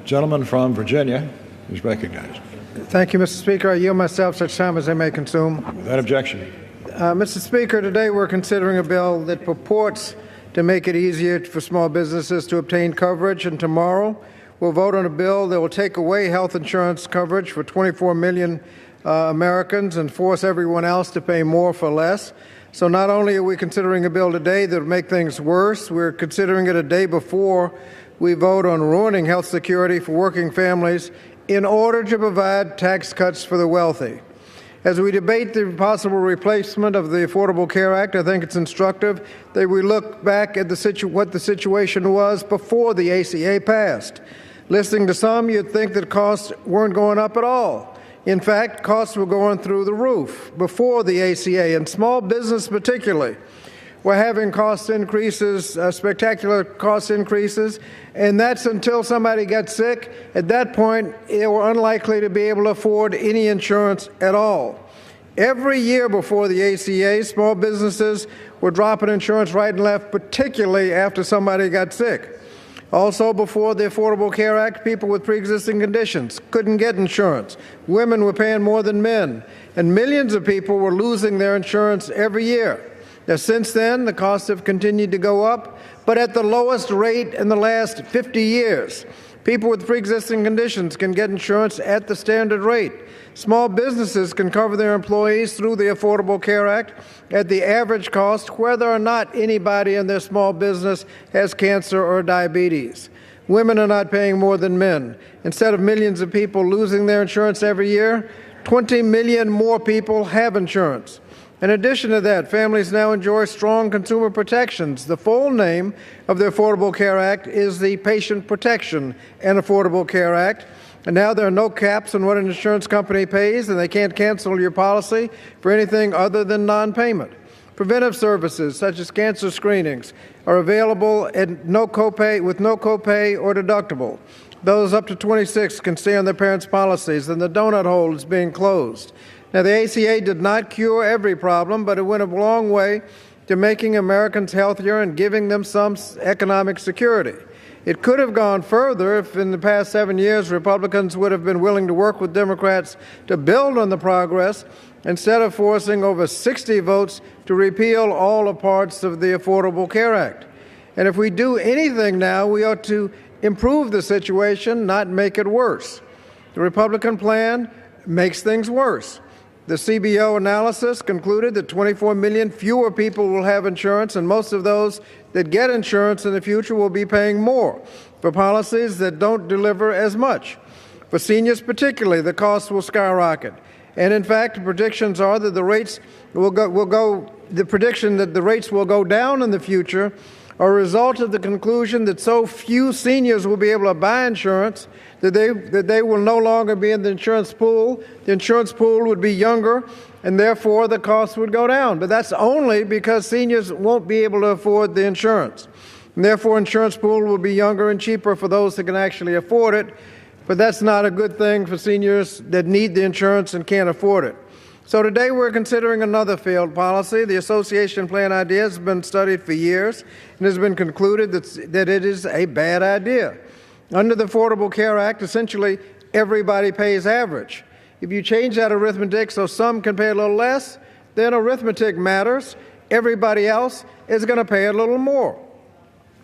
Gentleman from Virginia is recognized. Thank you, Mr. Speaker. I yield myself such time as I may consume. Without objection. Mr. Speaker, today we're considering a bill that purports to make it easier for small businesses to obtain coverage, and tomorrow we'll vote on a bill that will take away health insurance coverage for 24 million Americans and force everyone else to pay more for less. So not only are we considering a bill today that will make things worse, we're considering it a day before we vote on ruining health security for working families in order to provide tax cuts for the wealthy. As we debate the possible replacement of the Affordable Care Act, I think it's instructive that we look back at what the situation was before the ACA passed. Listening to some, you'd think that costs weren't going up at all. In fact, costs were going through the roof before the ACA, and small business particularly were having cost increases, spectacular cost increases, and that's until somebody got sick. At that point, they were unlikely to be able to afford any insurance at all. Every year before the ACA, small businesses were dropping insurance right and left, particularly after somebody got sick. Also, before the Affordable Care Act, people with pre-existing conditions couldn't get insurance. Women were paying more than men, and millions of people were losing their insurance every year. Now, since then, the costs have continued to go up, but at the lowest rate in the last 50 years. People with pre-existing conditions can get insurance at the standard rate. Small businesses can cover their employees through the Affordable Care Act at the average cost, whether or not anybody in their small business has cancer or diabetes. Women are not paying more than men. Instead of millions of people losing their insurance every year, 20 million more people have insurance. In addition to that, families now enjoy strong consumer protections. The full name of the Affordable Care Act is the Patient Protection and Affordable Care Act. And now there are no caps on what an insurance company pays, and they can't cancel your policy for anything other than non-payment. Preventive services, such as cancer screenings, are available at no copay, with no copay or deductible. Those up to 26 can stay on their parents' policies, and the donut hole is being closed. Now, the ACA did not cure every problem, but it went a long way to making Americans healthier and giving them some economic security. It could have gone further if in the past 7 years Republicans would have been willing to work with Democrats to build on the progress instead of forcing over 60 votes to repeal all the parts of the Affordable Care Act. And if we do anything now, we ought to improve the situation, not make it worse. The Republican plan makes things worse. The CBO analysis concluded that 24 million fewer people will have insurance, and most of those that get insurance in the future will be paying more for policies that don't deliver as much. For seniors particularly, the costs will skyrocket. And in fact, predictions are that the rates will go down in the future are a result of the conclusion that so few seniors will be able to buy insurance that they will no longer be in the insurance pool. The insurance pool would be younger, and therefore the costs would go down. But that's only because seniors won't be able to afford the insurance. And therefore, insurance pool will be younger and cheaper for those that can actually afford it. But that's not a good thing for seniors that need the insurance and can't afford it. So today we're considering another failed policy. The association plan idea has been studied for years and has been concluded that it is a bad idea. Under the Affordable Care Act, essentially everybody pays average. If you change that arithmetic so some can pay a little less, then arithmetic matters. Everybody else is going to pay a little more.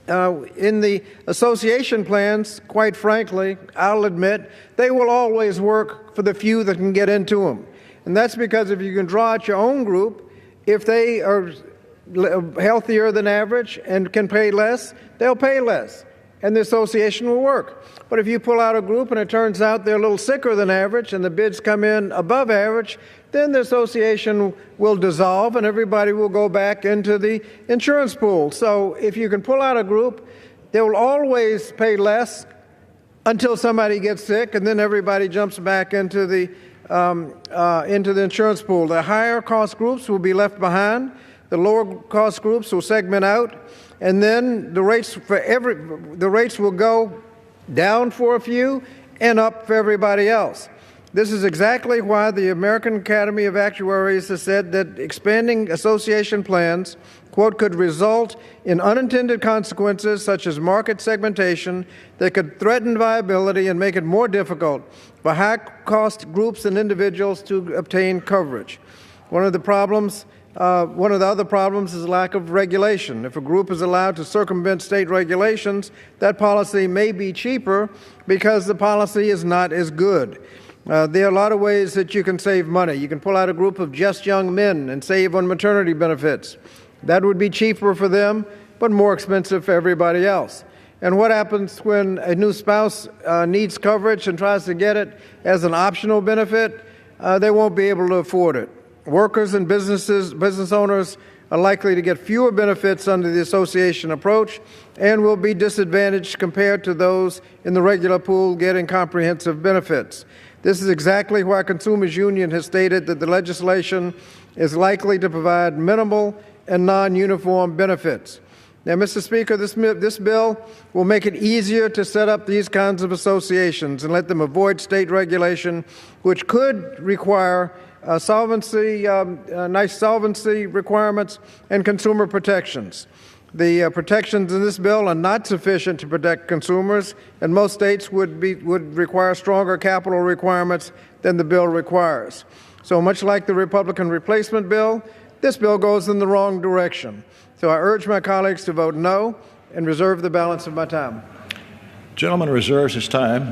In the association plans, quite frankly, I'll admit, they will always work for the few that can get into them. And that's because if you can draw out your own group, if they are healthier than average and can pay less, they'll pay less, and the association will work. But if you pull out a group and it turns out they're a little sicker than average and the bids come in above average, then the association will dissolve and everybody will go back into the insurance pool. So if you can pull out a group, they will always pay less until somebody gets sick, and then everybody jumps back into the insurance pool. The higher cost groups will be left behind. The lower cost groups will segment out, and then the rates will go down for a few and up for everybody else. This is exactly why the American Academy of Actuaries has said that expanding association plans, quote, could result in unintended consequences such as market segmentation that could threaten viability and make it more difficult for high-cost groups and individuals to obtain coverage. One of the other problems is lack of regulation. If a group is allowed to circumvent state regulations, that policy may be cheaper because the policy is not as good. There are a lot of ways that you can save money. You can pull out a group of just young men and save on maternity benefits. That would be cheaper for them, but more expensive for everybody else. And what happens when a new spouse needs coverage and tries to get it as an optional benefit? They won't be able to afford it. Workers and business owners are likely to get fewer benefits under the association approach and will be disadvantaged compared to those in the regular pool getting comprehensive benefits. This is exactly why Consumers Union has stated that the legislation is likely to provide minimal and non-uniform benefits. Now, Mr. Speaker, this bill will make it easier to set up these kinds of associations and let them avoid state regulation, which could require nice solvency requirements and consumer protections. The protections in this bill are not sufficient to protect consumers, and most states would require stronger capital requirements than the bill requires. So much like the Republican replacement bill, this bill goes in the wrong direction. So I urge my colleagues to vote no and reserve the balance of my time. Gentleman reserves his time.